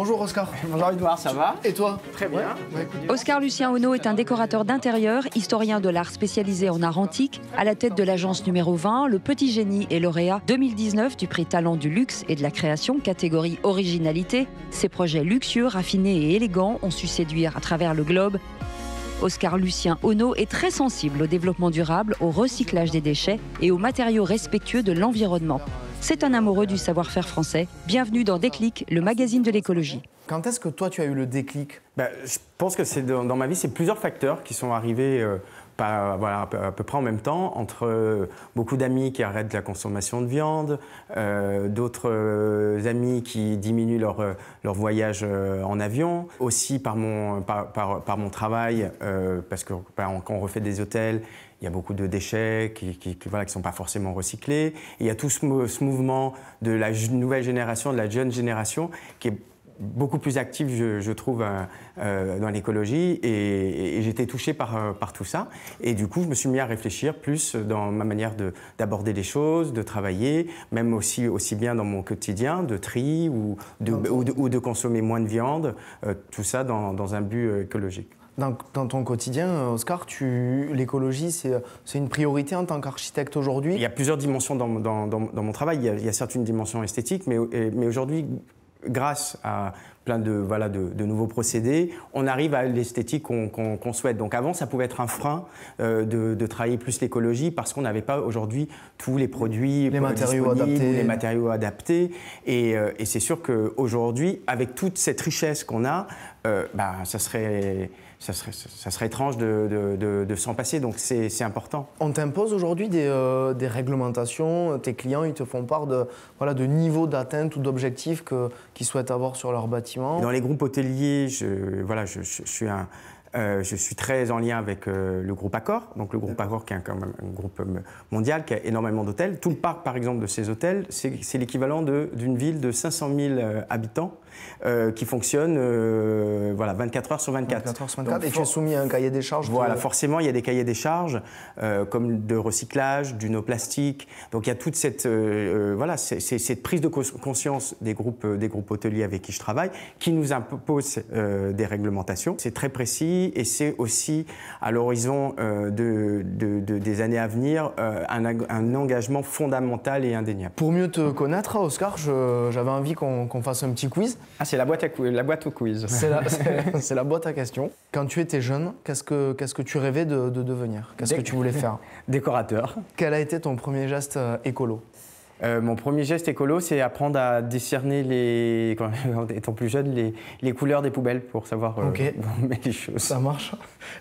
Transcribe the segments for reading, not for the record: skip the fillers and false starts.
Bonjour Oscar. Bonjour Edouard, ça va? Et toi? Très bien. Oscar Lucien Ono est un décorateur d'intérieur, historien de l'art spécialisé en art antique, à la tête de l'agence numéro 20, le Petit Génie et lauréat 2019 du prix Talent du luxe et de la création, catégorie originalité. Ses projets luxueux, raffinés et élégants ont su séduire à travers le globe. Oscar Lucien Ono est très sensible au développement durable, au recyclage des déchets et aux matériaux respectueux de l'environnement. C'est un amoureux du savoir-faire français. Bienvenue dans Déclic, le magazine de l'écologie. Quand est-ce que toi tu as eu le déclic? Je pense que dans ma vie, c'est plusieurs facteurs qui sont arrivés à peu près en même temps, entre beaucoup d'amis qui arrêtent la consommation de viande, d'autres amis qui diminuent leur voyage en avion, aussi par mon travail, parce que quand on refait des hôtels, il y a beaucoup de déchets qui ne sont pas forcément recyclés. Et il y a tout ce mouvement de la nouvelle génération, de la jeune génération, qui est beaucoup plus active, je trouve, dans l'écologie. Et j'étais touché par tout ça. Et du coup, je me suis mis à réfléchir plus dans ma manière d'aborder les choses, de travailler, même aussi bien dans mon quotidien, de tri ou de consommer moins de viande, tout ça dans un but écologique. Dans ton quotidien, Oscar, l'écologie, c'est une priorité en tant qu'architecte aujourd'hui? Il y a plusieurs dimensions dans mon travail. Il y a certes une dimension esthétique, mais aujourd'hui, grâce à plein de nouveaux procédés, on arrive à l'esthétique qu'on souhaite. Donc avant, ça pouvait être un frein de travailler plus l'écologie parce qu'on n'avait pas aujourd'hui tous les produits les matériaux adaptés. Et c'est sûr qu'aujourd'hui, avec toute cette richesse qu'on a, ça serait étrange de s'en passer, donc c'est important. On t'impose aujourd'hui des réglementations, tes clients ils te font part de niveaux d'atteinte ou d'objectifs qu'ils souhaitent avoir sur leur bâtiment. Dans les groupes hôteliers, je suis très en lien avec le groupe Accor, donc le groupe Accor qui est quand même un groupe mondial qui a énormément d'hôtels. Tout le parc, par exemple, de ces hôtels, c'est l'équivalent d'une ville de 500 000 habitants qui fonctionne 24 heures sur 24. 24 heures sur 24. Et tu es soumis à un cahier des charges? Voilà, forcément, il y a des cahiers des charges comme de recyclage, du no plastique. Donc il y a toute cette prise de conscience des groupes hôteliers avec qui je travaille qui nous impose des réglementations. C'est très précis et c'est aussi à l'horizon des années à venir un engagement fondamental et indéniable. Pour mieux te connaître, Oscar, j'avais envie qu'on fasse un petit quiz. Ah, c'est la boîte au quiz. C'est la boîte à questions. Quand tu étais jeune, qu'est-ce que tu rêvais de devenir? Qu'est-ce que tu voulais faire? Décorateur. Quel a été ton premier geste écolo? Mon premier geste écolo, c'est apprendre à décerner, étant plus jeune, les couleurs des poubelles pour savoir où on met les choses. Ça marche.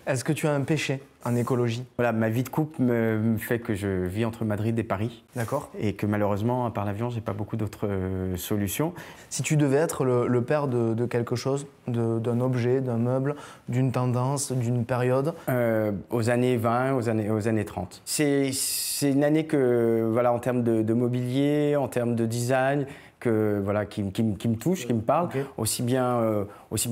Est-ce que tu as un péché en écologie? Voilà, ma vie de couple me fait que je vis entre Madrid et Paris. D'accord. Et que malheureusement, à part l'avion, j'ai pas beaucoup d'autres solutions. Si tu devais être le père de quelque chose, d'un objet, d'un meuble, d'une tendance, d'une période? Aux années 20, aux années 30. C'est une année en termes de mobilier, en termes de design, qui me touche, qui me parle. Okay. Aussi bien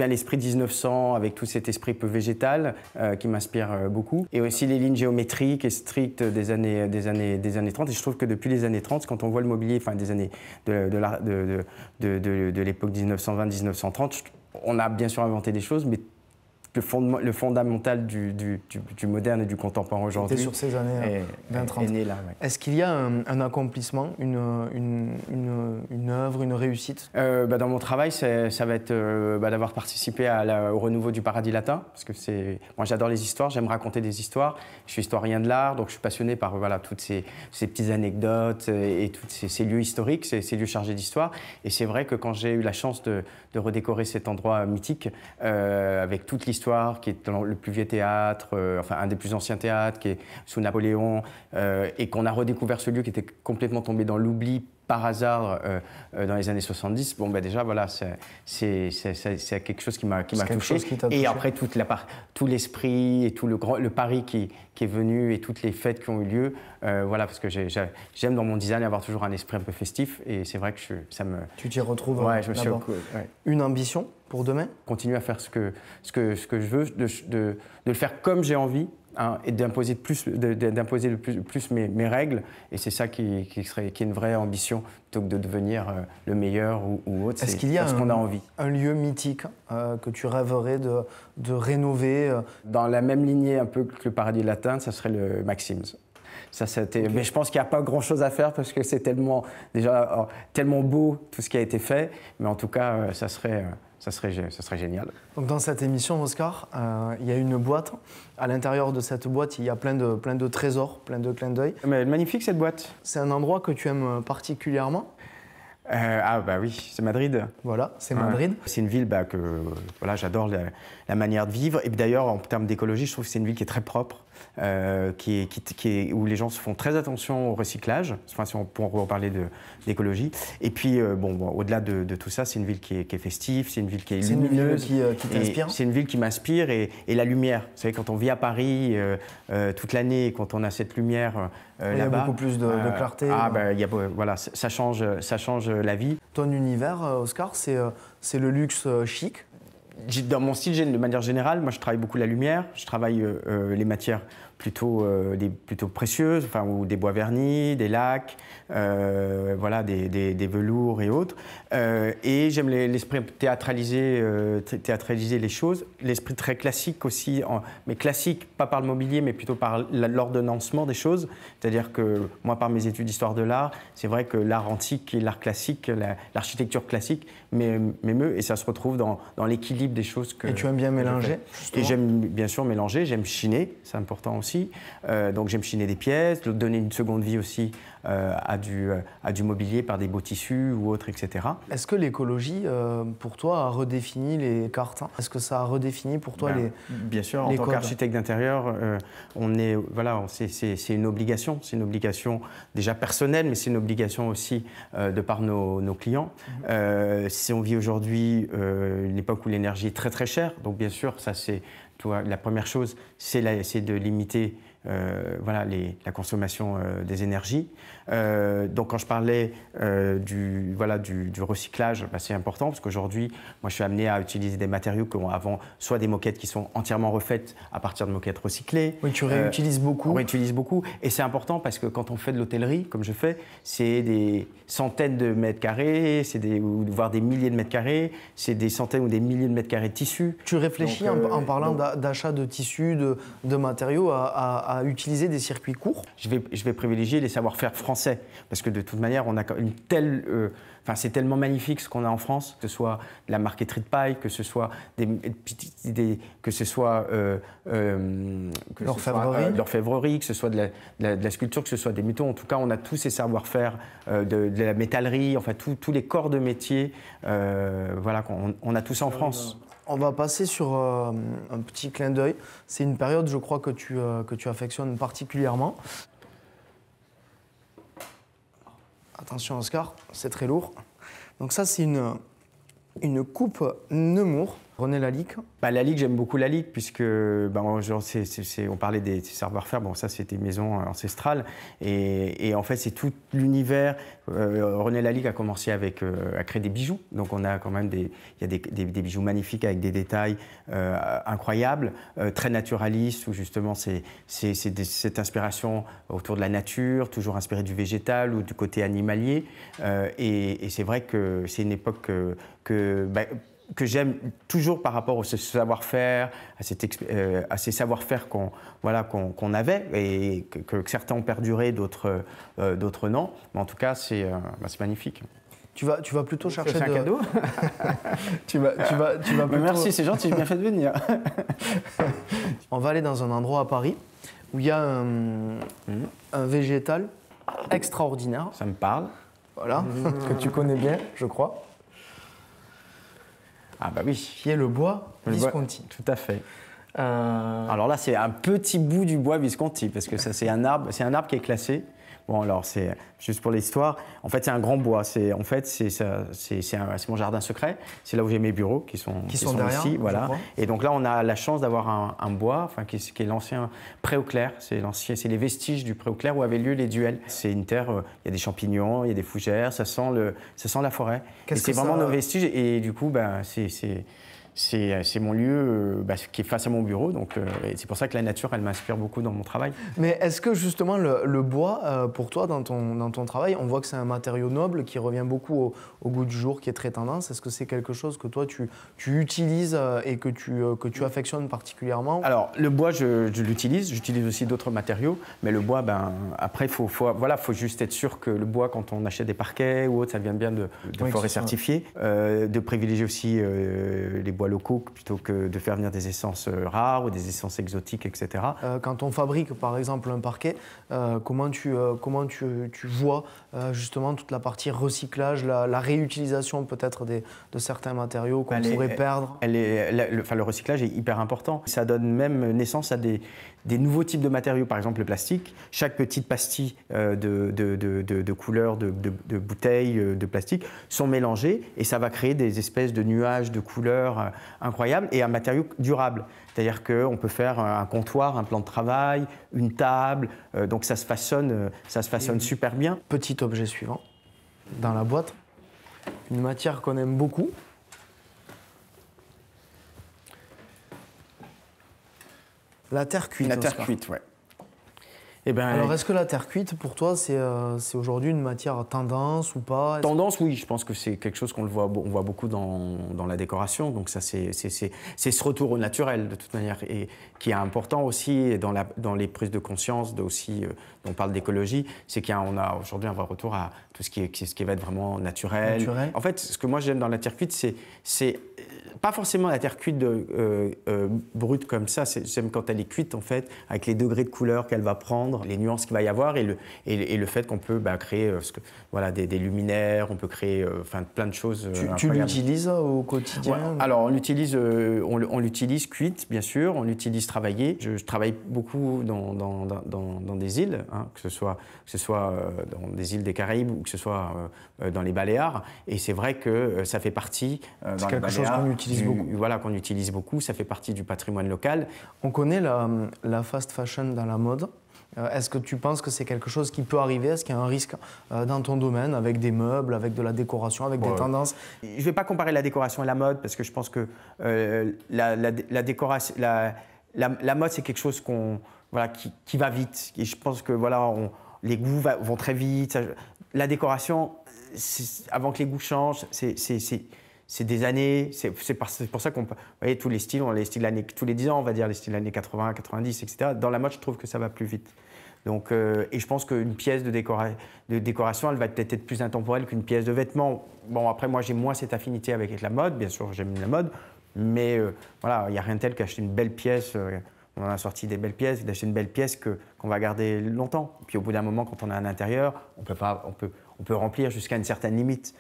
l'esprit 1900 avec tout cet esprit peu végétal qui m'inspire beaucoup. Et aussi les lignes géométriques et strictes des années 30. Et je trouve que depuis les années 30, quand on voit le mobilier, des années de l'époque 1920-1930, on a bien sûr inventé des choses, mais le fondamental du moderne et du contemporain aujourd'hui. C'était sur ces années 20-30. Est né là, ouais. Est-ce qu'il y a un accomplissement, une œuvre, une réussite? Dans mon travail, ça va être d'avoir participé au renouveau du Paradis Latin, parce que moi j'adore les histoires, j'aime raconter des histoires. Je suis historien de l'art, donc je suis passionné par toutes ces petites anecdotes et tous ces lieux historiques, ces lieux chargés d'histoire. Et c'est vrai que quand j'ai eu la chance de redécorer cet endroit mythique avec toute l'histoire qui est dans le plus vieux théâtre, un des plus anciens théâtres, qui est sous Napoléon, et qu'on a redécouvert ce lieu qui était complètement tombé dans l'oubli par hasard dans les années 70, déjà c'est quelque chose qui m'a touché. Et après tout l'esprit et tout le Paris qui est venu et toutes les fêtes qui ont eu lieu, parce que j'aime dans mon design avoir toujours un esprit un peu festif et c'est vrai que Tu t'y retrouves. Ouais, je me suis. Ouais. Une ambition pour demain? Continuer à faire ce que je veux, de le faire comme j'ai envie, hein, et d'imposer le plus mes règles. Et c'est ça qui est une vraie ambition, plutôt que de devenir le meilleur ou autre. Est-ce qu'il y a ce qu'on a envie. Un lieu mythique que tu rêverais de rénover Dans la même lignée un peu que le Paradis Latin, ça serait le Maxims. Ça, okay. Mais je pense qu'il n'y a pas grand-chose à faire parce que c'est tellement beau tout ce qui a été fait. Mais en tout cas, ça serait génial. Donc dans cette émission, Oscar, il y a une boîte. À l'intérieur de cette boîte, il y a plein de trésors, plein de clins d'œil. Mais magnifique cette boîte. C'est un endroit que tu aimes particulièrement? Ah bah oui, c'est Madrid. Voilà, c'est Madrid. C'est une ville que voilà, j'adore la manière de vivre. Et d'ailleurs, en termes d'écologie, je trouve que c'est une ville qui est très propre, où les gens se font très attention au recyclage, enfin, si on peut reparler d'écologie. Et puis, au-delà de tout ça, c'est une ville qui est festive, c'est une ville qui est lumineuse. C'est une ville qui t'inspire? C'est une ville qui m'inspire et la lumière. Vous savez, quand on vit à Paris toute l'année et quand on a cette lumière là-bas... Il y a beaucoup plus de clarté. Voilà, ça change la vie. Ton univers, Oscar, c'est le luxe chic. Dans mon style, de manière générale, moi je travaille beaucoup la lumière, je travaille les matières plutôt précieuses, enfin, ou des bois vernis, des lacs, voilà, des velours et autres. Et j'aime l'esprit théâtraliser les choses, l'esprit très classique aussi, mais classique pas par le mobilier, mais plutôt par l'ordonnancement des choses. C'est-à-dire que moi, par mes études d'histoire de l'art, c'est vrai que l'art antique et l'art classique, l'architecture classique m'émeut et ça se retrouve dans l'équilibre des choses que... Et tu aimes bien mélanger? Et j'aime bien sûr mélanger, j'aime chiner, c'est important aussi. Donc j'aime chiner des pièces, donner une seconde vie aussi à du mobilier par des beaux tissus ou autres, etc. Est-ce que l'écologie, pour toi, a redéfini les cartes? Est-ce que ça a redéfini pour toi les Bien sûr, en tant qu'architecte d'intérieur, c'est une obligation. C'est une obligation déjà personnelle, mais c'est une obligation aussi de par nos clients. Si on vit aujourd'hui une époque où l'énergie est très très chère, donc bien sûr, ça c'est la première chose, c'est de limiter la consommation des énergies. Donc quand je parlais du recyclage, c'est important parce qu'aujourd'hui, moi je suis amené à utiliser des matériaux qui ont avant soit des moquettes qui sont entièrement refaites à partir de moquettes recyclées. Oui, tu réutilises beaucoup. On réutilise beaucoup et c'est important parce que quand on fait de l'hôtellerie, comme je fais, c'est des centaines de mètres carrés, voire des milliers de mètres carrés, c'est des centaines ou des milliers de mètres carrés de tissus. Tu réfléchis en parlant d'achat de tissus, de matériaux à utiliser des circuits courts? Je vais privilégier les savoir-faire français parce que de toute manière, on a une telle... c'est tellement magnifique ce qu'on a en France, que ce soit de la marqueterie de paille, que ce soit l'orfèvrerie, que ce soit de la sculpture, que ce soit des métaux. En tout cas, on a tous ces savoir-faire de la métallerie, enfin tous les corps de métier. On a tout ça en France. On va passer sur un petit clin d'œil. C'est une période, je crois, que tu affectionnes particulièrement. Attention Oscar, c'est très lourd. Donc ça, c'est une coupe Nemours. René Lalique. Lalique, j'aime beaucoup Lalique puisque on parlait des savoir-faire. Bon, ça c'était une maison ancestrale et en fait c'est tout l'univers. René Lalique a commencé à créer des bijoux. Donc on a quand même des bijoux magnifiques avec des détails incroyables, très naturalistes où justement c'est cette inspiration autour de la nature, toujours inspirée du végétal ou du côté animalier. Et c'est vrai que c'est une époque que j'aime toujours par rapport au savoir-faire, à ces savoir-faire qu'on avait et que certains ont perduré, d'autres non. Mais en tout cas, c'est magnifique. Tu vas plutôt chercher c'est un cadeau. tu vas plutôt... Merci, c'est gentil, j'ai bien fait de venir. On va aller dans un endroit à Paris où il y a un végétal extraordinaire. Ça me parle. Voilà, que tu connais bien, je crois. Ah bah oui. Qui est le bois Visconti. Tout à fait. Alors là, c'est un petit bout du bois Visconti, parce que ça, c'est un arbre qui est classé. Bon, alors, c'est juste pour l'histoire. En fait, c'est un grand bois. C'est mon jardin secret. C'est là où j'ai mes bureaux qui sont derrière, ici. Voilà. Et donc là, on a la chance d'avoir un bois qui est l'ancien Pré-aux-Clercs. C'est les vestiges du Pré-aux-Clercs où avaient lieu les duels. C'est une terre, il y a des champignons, il y a des fougères, ça sent la forêt. C'est vraiment nos vestiges. Et du coup, c'est mon lieu qui est face à mon bureau. Donc, c'est pour ça que la nature, elle m'inspire beaucoup dans mon travail. Mais est-ce que justement le bois, pour toi, dans ton travail, on voit que c'est un matériau noble qui revient beaucoup au goût du jour, qui est très tendance. Est-ce que c'est quelque chose que toi, tu utilises et que tu affectionnes particulièrement? Alors, le bois, je l'utilise. J'utilise aussi d'autres matériaux. Mais le bois, après, il faut juste être sûr que le bois, quand on achète des parquets ou autre, ça vient bien de forêts certifiées. De privilégier aussi les bois locaux plutôt que de faire venir des essences rares ou des essences exotiques, etc. Quand on fabrique par exemple un parquet, comment tu vois justement toute la partie recyclage, la réutilisation peut-être de certains matériaux qu'on pourrait perdre? Le recyclage est hyper important. Ça donne même naissance à des nouveaux types de matériaux, par exemple le plastique. Chaque petite pastille de couleurs, de bouteilles de plastique sont mélangées et ça va créer des espèces de nuages de couleurs incroyables et un matériau durable. C'est-à-dire qu'on peut faire un comptoir, un plan de travail, une table, donc ça se façonne super bien. Petit objet suivant, dans la boîte, une matière qu'on aime beaucoup. La terre cuite. La terre cuite, ouais. Alors, est-ce que la terre cuite, pour toi, c'est aujourd'hui une matière tendance ou pas? Tendance, oui. Je pense que c'est quelque chose on voit beaucoup dans la décoration. Donc ça, c'est ce retour au naturel, de toute manière, et qui est important aussi dans les prises de conscience, dont on parle d'écologie, c'est qu'on a aujourd'hui un vrai retour à tout ce qui va être vraiment naturel. En fait, ce que moi j'aime dans la terre cuite, c'est pas forcément la terre cuite brute comme ça, j'aime quand elle est cuite en fait, avec les degrés de couleur qu'elle va prendre, les nuances qu'il va y avoir et le fait qu'on peut créer des luminaires, on peut créer plein de choses. Tu l'utilises au quotidien? Ouais, alors on l'utilise cuite, bien sûr, on l'utilise travaillée. Je travaille beaucoup dans des îles, que ce soit dans des îles des Caraïbes ou que ce soit dans les Baléares, et c'est vrai que ça fait partie c'est quelque chose qu'on utilise beaucoup. Voilà, qu'on utilise beaucoup, ça fait partie du patrimoine local. On connaît la fast fashion dans la mode. Est-ce que tu penses que c'est quelque chose qui peut arriver? Est-ce qu'il y a un risque dans ton domaine avec des meubles, avec de la décoration, avec des tendances? Je ne vais pas comparer la décoration et la mode parce que je pense que la décoration, la mode c'est quelque chose qui va vite. Et je pense que les goûts vont très vite. La décoration, avant que les goûts changent, c'est des années, c'est pour ça qu'on peut... Vous voyez, tous les styles, tous les 10 ans, on va dire, les styles années 80, 90, etc. Dans la mode, je trouve que ça va plus vite. Donc, et je pense qu'une pièce de décoration, elle va peut-être être plus intemporelle qu'une pièce de vêtement. Bon, après, moi, j'ai moins cette affinité avec la mode. Bien sûr, j'aime la mode. Mais il n'y a rien de tel qu'acheter une belle pièce. On en a sorti des belles pièces, d'acheter une belle pièce qu'on va garder longtemps. Puis au bout d'un moment, quand on a un intérieur, on peut remplir jusqu'à une certaine limite.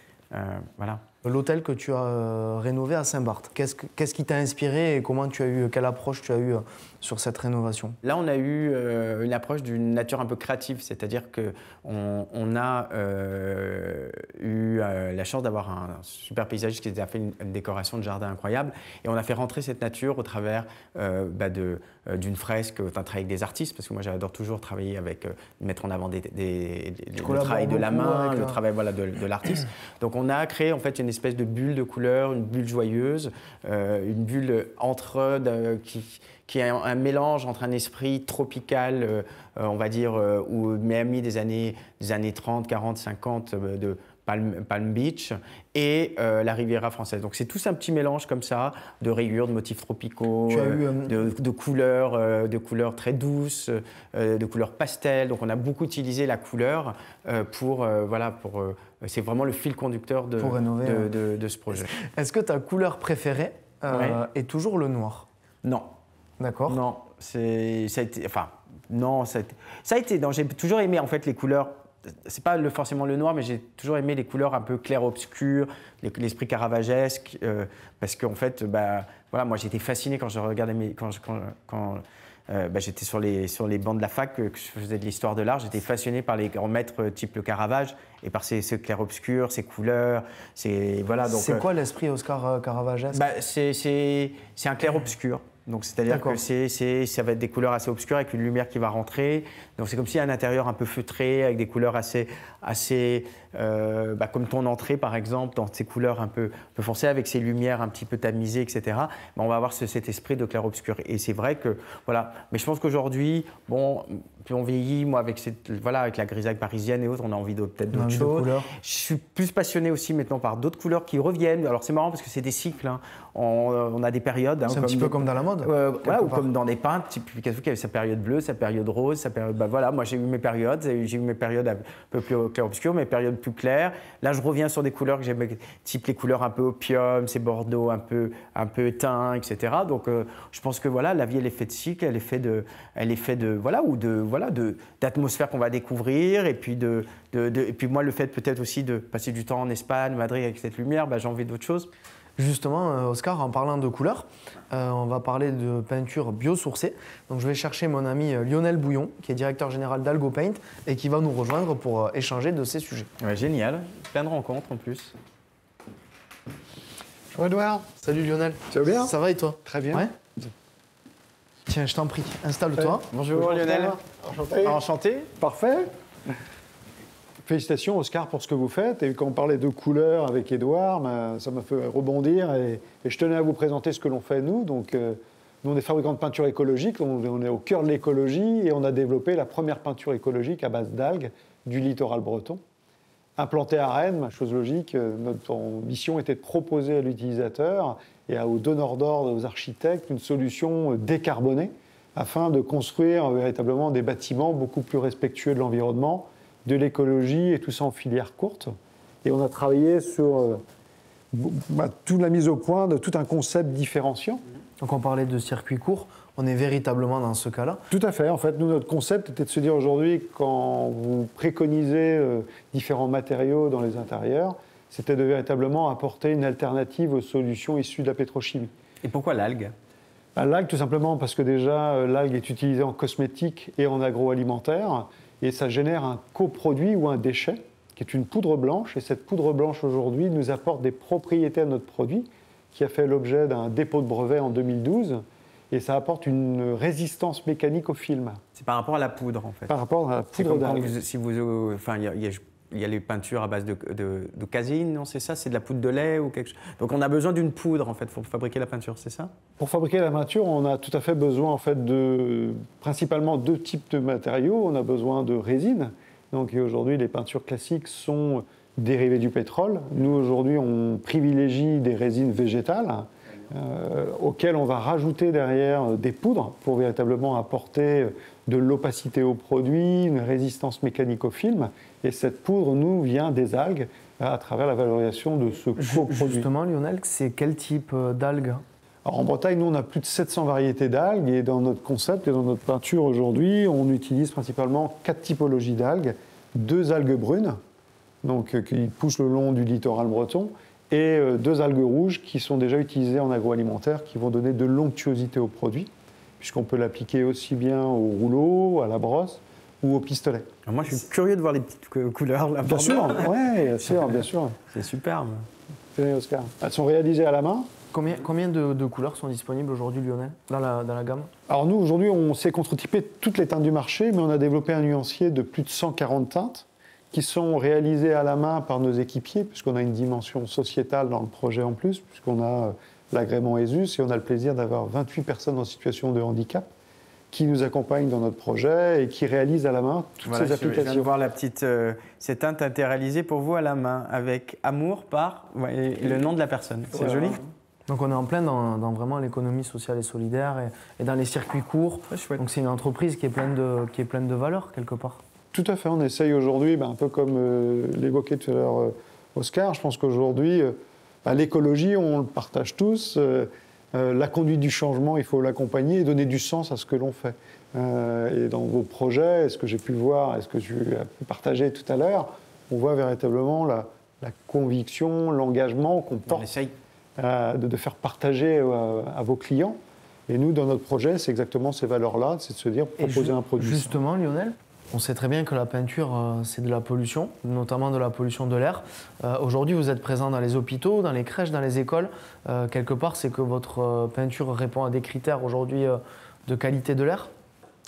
Voilà. L'hôtel que tu as rénové à Saint-Barth, qu'est-ce qui t'a inspiré et quelle approche tu as eue sur cette rénovation? Là, on a eu une approche d'une nature un peu créative, c'est-à-dire qu'on a eu la chance d'avoir un super paysagiste qui a fait une décoration de jardin incroyable, et on a fait rentrer cette nature au travers d'une fresque, un travail avec des artistes, parce que moi j'adore toujours travailler mettre en avant le travail de la main, le travail de l'artiste. Donc on a créé en fait une espèce de bulle de couleurs, une bulle joyeuse, une bulle qui est un mélange entre un esprit tropical, on va dire, ou Miami des années 30, 40, 50 de Palm Beach, et la Riviera française. Donc c'est tous un petit mélange comme ça, de rayures, de motifs tropicaux, de couleurs très douces, de couleurs pastel. Donc on a beaucoup utilisé la couleur c'est vraiment le fil conducteur de ce projet. Est-ce que ta couleur préférée est toujours le noir? Non. D'accord. Non, ça a été. J'ai toujours aimé en fait les couleurs. C'est pas forcément le noir, mais j'ai toujours aimé les couleurs un peu clair-obscur, l'esprit caravagesque, parce qu'en fait, moi j'étais fasciné quand je regardais j'étais sur les bancs de la fac, que je faisais de l'histoire de l'art, j'étais fasciné par les grands maîtres type le Caravage et par ces clair-obscurs, ces couleurs. C'est quoi l'esprit Oscar Caravagesque? C'est un clair-obscur. Donc c'est-à-dire que ça va être des couleurs assez obscures avec une lumière qui va rentrer. Donc c'est comme si un intérieur un peu feutré avec des couleurs assez comme ton entrée par exemple, dans ces couleurs un peu foncées avec ces lumières un petit peu tamisées, etc. Ben, on va avoir cet esprit de clair-obscur. Et c'est vrai que voilà. Mais je pense qu'aujourd'hui, bon, plus on vieillit, moi avec avec la grisaille parisienne et autres, on a envie peut-être d'autres choses. Je suis plus passionné aussi maintenant par d'autres couleurs qui reviennent. Alors c'est marrant parce que c'est des cycles. Hein. On a des périodes. C'est un petit peu comme dans la mode. Voilà, ou comme dans des peintres, Picasso qui avait sa période bleue, sa période rose, sa période. Voilà, moi j'ai eu mes périodes. J'ai eu mes périodes un peu plus clair-obscur, mes périodes plus claires. Là, je reviens sur des couleurs que j'aime, type les couleurs un peu opium, ces bordeaux un peu éteints, etc. Donc, je pense que voilà, la vie, elle est faite de cycles, elle est faite d'atmosphère qu'on va découvrir, et puis et puis moi, le fait peut-être aussi de passer du temps en Espagne, Madrid avec cette lumière, j'ai envie d'autre chose. Justement, Oscar, en parlant de couleurs, on va parler de peinture biosourcée. Donc, je vais chercher mon ami Lionel Bouillon, qui est directeur général d'Algo Paint et qui va nous rejoindre pour échanger de ces sujets. Ouais, génial, plein de rencontres en plus. Bonjour Edouard. Salut Lionel. Tu vas bien? Ça va et toi? Très bien. Ouais. Tiens, je t'en prie, installe-toi. Bonjour Lionel. Enchanté. Enchanté. Parfait. Félicitations Oscar pour ce que vous faites. Et quand on parlait de couleurs avec Edouard, ça m'a fait rebondir et je tenais à vous présenter ce que l'on fait nous. Donc, nous, on est fabricants de peinture écologique, on est au cœur de l'écologie et on a développé la première peinture écologique à base d'algues du littoral breton. Implanté à Rennes, chose logique, notre mission était de proposer à l'utilisateur et aux donneurs d'ordre, aux architectes, une solution décarbonée afin de construire véritablement des bâtiments beaucoup plus respectueux de l'environnement, de l'écologie et tout ça en filière courte. Et on a travaillé sur toute la mise au point de tout un concept différenciant. Donc on parlait de circuit court, on est véritablement dans ce cas-là. Tout à fait. En fait, nous, notre concept était de se dire aujourd'hui, quand vous préconisez différents matériaux dans les intérieurs, c'était de véritablement apporter une alternative aux solutions issues de la pétrochimie. Et pourquoi l'algue? L'algue, tout simplement parce que déjà, l'algue est utilisée en cosmétique et en agroalimentaire. Et ça génère un coproduit ou un déchet, qui est une poudre blanche. Et cette poudre blanche, aujourd'hui, nous apporte des propriétés à notre produit, qui a fait l'objet d'un dépôt de brevet en 2012. Et ça apporte une résistance mécanique au film. C'est par rapport à la poudre, en fait. Par rapport à la poudre d'algue. Il y a les peintures à base de caséine, non, c'est ça? C'est de la poudre de lait ou quelque chose? Donc on a besoin d'une poudre, en fait, pour fabriquer la peinture, c'est ça? Pour fabriquer la peinture, on a tout à fait besoin, en fait, de principalement deux types de matériaux. On a besoin de résine. Donc aujourd'hui, les peintures classiques sont dérivées du pétrole. Nous, aujourd'hui, on privilégie des résines végétales auxquelles on va rajouter derrière des poudres pour véritablement apporter de l'opacité au produit, une résistance mécanique au film. Et cette poudre, nous, vient des algues à travers la valorisation de ce coproduit. Justement, Lionel, c'est quel type d'algues? Alors, en Bretagne, nous, on a plus de 700 variétés d'algues et dans notre concept et dans notre peinture aujourd'hui, on utilise principalement 4 typologies d'algues. 2 algues brunes, donc, qui poussent le long du littoral breton, et 2 algues rouges qui sont déjà utilisées en agroalimentaire, qui vont donner de l'onctuosité au produit, puisqu'on peut l'appliquer aussi bien au rouleau, à la brosse ou au pistolet. Alors moi, je suis curieux de voir les petites couleurs là. Bien sûr, ouais, bien sûr. C'est superbe. Tenez, Oscar. Elles sont réalisées à la main. Combien de couleurs sont disponibles aujourd'hui, Lionel, dans la gamme? Alors nous, aujourd'hui, on sait contre-typer toutes les teintes du marché, mais on a développé un nuancier de plus de 140 teintes qui sont réalisées à la main par nos équipiers, puisqu'on a une dimension sociétale dans le projet en plus, puisqu'on a l'agrément ESUS et on a le plaisir d'avoir 28 personnes en situation de handicap qui nous accompagnent dans notre projet et qui réalisent à la main toutes ces applications. Je viens de voir la petite... cette teinte a été réalisée pour vous à la main, avec amour par le nom de la personne. C'est voilà. Joli. Donc on est en plein dans vraiment l'économie sociale et solidaire et dans les circuits courts. Ouais, donc c'est une entreprise qui est pleine de valeurs quelque part. Tout à fait. On essaye aujourd'hui, un peu comme l'évoquait tout à l'heure Oscar, je pense qu'aujourd'hui, l'écologie, on le partage tous. La conduite du changement, il faut l'accompagner et donner du sens à ce que l'on fait. Et dans vos projets, est-ce que j'ai pu voir, est-ce que tu as pu partager tout à l'heure, on voit véritablement la conviction, l'engagement qu'on porte de faire partager à vos clients. Et nous, dans notre projet, c'est exactement ces valeurs-là, c'est de se dire, proposer un produit. Justement, Lionel, On sait très bien que la peinture, c'est de la pollution, notamment de la pollution de l'air. Aujourd'hui, vous êtes présent dans les hôpitaux, dans les crèches, dans les écoles. Quelque part, c'est que votre peinture répond à des critères aujourd'hui de qualité de l'air?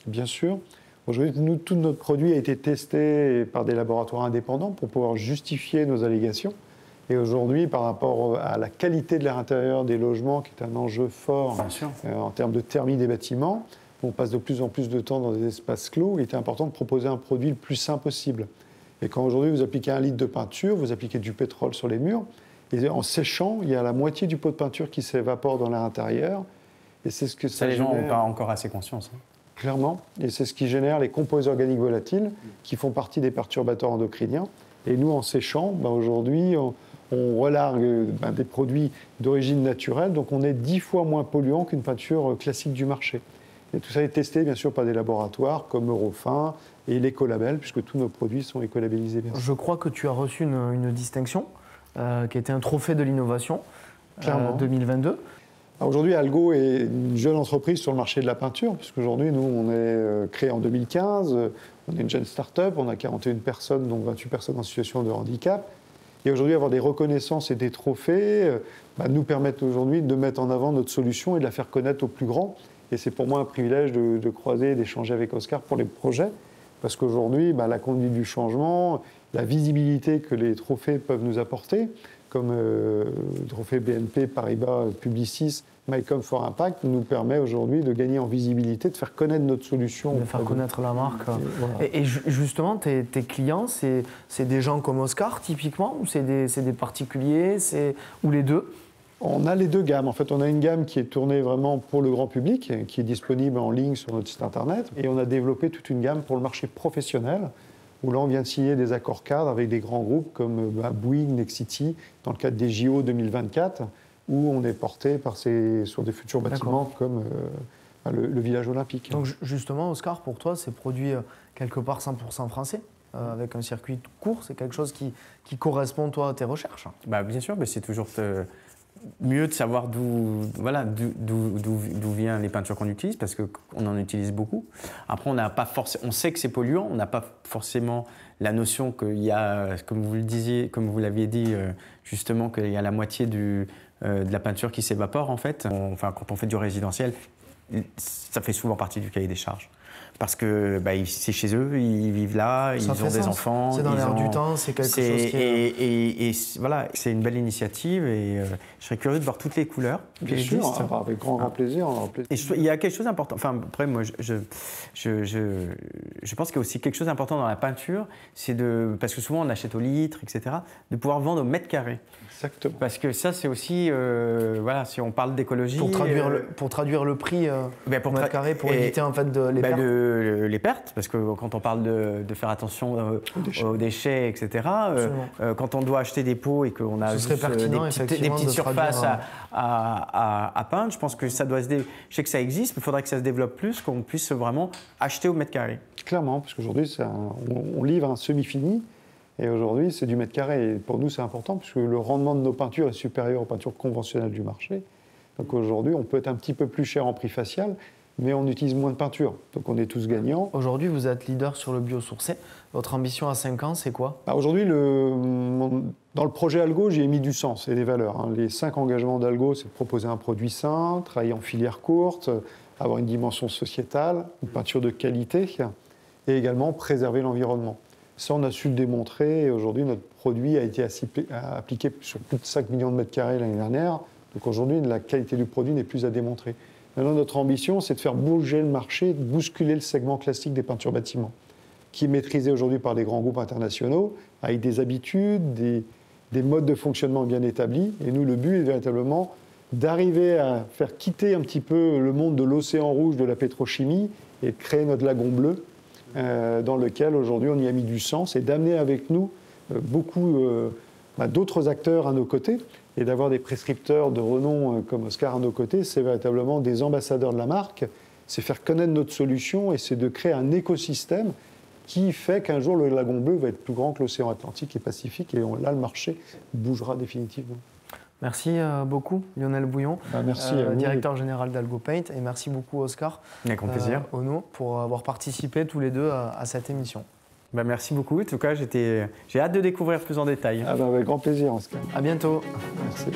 Bien sûr. Aujourd'hui, tout notre produit a été testé par des laboratoires indépendants pour pouvoir justifier nos allégations. Et aujourd'hui, par rapport à la qualité de l'air intérieur des logements, qui est un enjeu fort en termes de thermie des bâtiments, on passe de plus en plus de temps dans des espaces clos. Il était important de proposer un produit le plus sain possible. Et quand aujourd'hui vous appliquez 1 litre de peinture, vous appliquez du pétrole sur les murs, et en séchant, il y a la moitié du pot de peinture qui s'évapore dans l'air intérieur. Et c'est ce que ça les gens n'ont pas encore assez conscience. Clairement. Et c'est ce qui génère les composés organiques volatiles, qui font partie des perturbateurs endocriniens. Et nous, en séchant, aujourd'hui, on relargue des produits d'origine naturelle, donc on est 10 fois moins polluant qu'une peinture classique du marché. Et tout ça est testé, bien sûr, par des laboratoires comme Eurofin et l'Écolabel, puisque tous nos produits sont écolabellisés. Bien sûr. Je crois que tu as reçu une distinction, qui était un trophée de l'innovation 2022. Aujourd'hui, Algo est une jeune entreprise sur le marché de la peinture, puisqu'aujourd'hui, nous, on est créé en 2015, on est une jeune start-up, on a 41 personnes, dont 28 personnes en situation de handicap. Et aujourd'hui, avoir des reconnaissances et des trophées nous permettent aujourd'hui de mettre en avant notre solution et de la faire connaître aux plus grands. Et c'est pour moi un privilège de croiser et d'échanger avec Oscar pour les projets, parce qu'aujourd'hui, la conduite du changement, la visibilité que les trophées peuvent nous apporter, comme le trophée BNP Paribas Publicis MyCom for Impact, nous permet aujourd'hui de gagner en visibilité, de faire connaître notre solution. De faire connaître la marque. Et justement, tes clients, c'est des gens comme Oscar, typiquement, ou c'est des particuliers, ou les deux? On a les deux gammes. En fait, on a une gamme qui est tournée vraiment pour le grand public, qui est disponible en ligne sur notre site internet. Et on a développé toute une gamme pour le marché professionnel, où là, on vient de signer des accords cadres avec des grands groupes comme Bouygues, Nexity, dans le cadre des JO 2024, où on est porté sur des futurs bâtiments comme le village olympique. Donc justement, Oscar, pour toi, c'est produit quelque part 100% français, avec un circuit court. C'est quelque chose qui correspond, toi, à tes recherches? Bien sûr, mais c'est toujours mieux de savoir d'où viennent les peintures qu'on utilise, parce qu'on en utilise beaucoup. Après, on sait que c'est polluant, on n'a pas forcément la notion qu'il y a, comme vous l'aviez dit, justement, qu'il y a la moitié de la peinture qui s'évapore, en fait. Quand on fait du résidentiel, ça fait souvent partie du cahier des charges. Parce que c'est chez eux, ils vivent là, ils ont des enfants. C'est dans l'air du temps, c'est quelque chose qui est... Et voilà, c'est une belle initiative et je serais curieux de voir toutes les couleurs qui existent. Avec grand plaisir. Et il y a quelque chose d'important. Après, moi, je pense qu'il y a aussi quelque chose d'important dans la peinture, parce que souvent on achète au litre, etc., de pouvoir vendre au mètre carré. Exactement. Parce que ça, c'est aussi, si on parle d'écologie... Pour traduire le prix au mètre carré, pour éviter en fait les pertes. Les pertes, parce que quand on parle de faire attention aux déchets, etc., quand on doit acheter des pots et qu'on a des petites surfaces à peindre, je pense que ça doit je sais que ça existe, mais il faudrait que ça se développe plus, qu'on puisse vraiment acheter au mètre carré. Clairement, parce qu'aujourd'hui, on livre un semi-fini, et aujourd'hui, c'est du mètre carré. Et pour nous, c'est important, puisque le rendement de nos peintures est supérieur aux peintures conventionnelles du marché. Donc aujourd'hui, on peut être un petit peu plus cher en prix facial, mais on utilise moins de peinture. Donc on est tous gagnants. Aujourd'hui, vous êtes leader sur le biosourcé. Votre ambition à 5 ans, c'est quoi? Aujourd'hui, dans le projet Algo, j'y ai mis du sens et des valeurs. Les 5 engagements d'Algo, c'est de proposer un produit sain, travailler en filière courte, avoir une dimension sociétale, une peinture de qualité et également préserver l'environnement. Ça, on a su le démontrer et aujourd'hui, notre produit a été appliqué sur plus de 5 millions de mètres carrés l'année dernière. Donc aujourd'hui, la qualité du produit n'est plus à démontrer. Maintenant, notre ambition, c'est de faire bouger le marché, de bousculer le segment classique des peintures bâtiments, qui est maîtrisé aujourd'hui par des grands groupes internationaux, avec des habitudes, des modes de fonctionnement bien établis. Et nous, le but est véritablement d'arriver à faire quitter un petit peu le monde de l'océan rouge, de la pétrochimie, et de créer notre lagon bleu, dans lequel aujourd'hui on y a mis du sens, et d'amener avec nous beaucoup d'autres acteurs à nos côtés, et d'avoir des prescripteurs de renom comme Oscar à nos côtés, c'est véritablement des ambassadeurs de la marque, c'est faire connaître notre solution et c'est de créer un écosystème qui fait qu'un jour le lagon bleu va être plus grand que l'océan Atlantique et Pacifique et là le marché bougera définitivement. Merci beaucoup Lionel Bouillon, merci à vous. directeur général d'AlgoPaint, et merci beaucoup Oscar Avec grand plaisir. Ono pour avoir participé tous les deux à cette émission. Merci beaucoup. En tout cas, j'ai hâte de découvrir plus en détail. Avec grand plaisir, Oscar. À bientôt. Merci.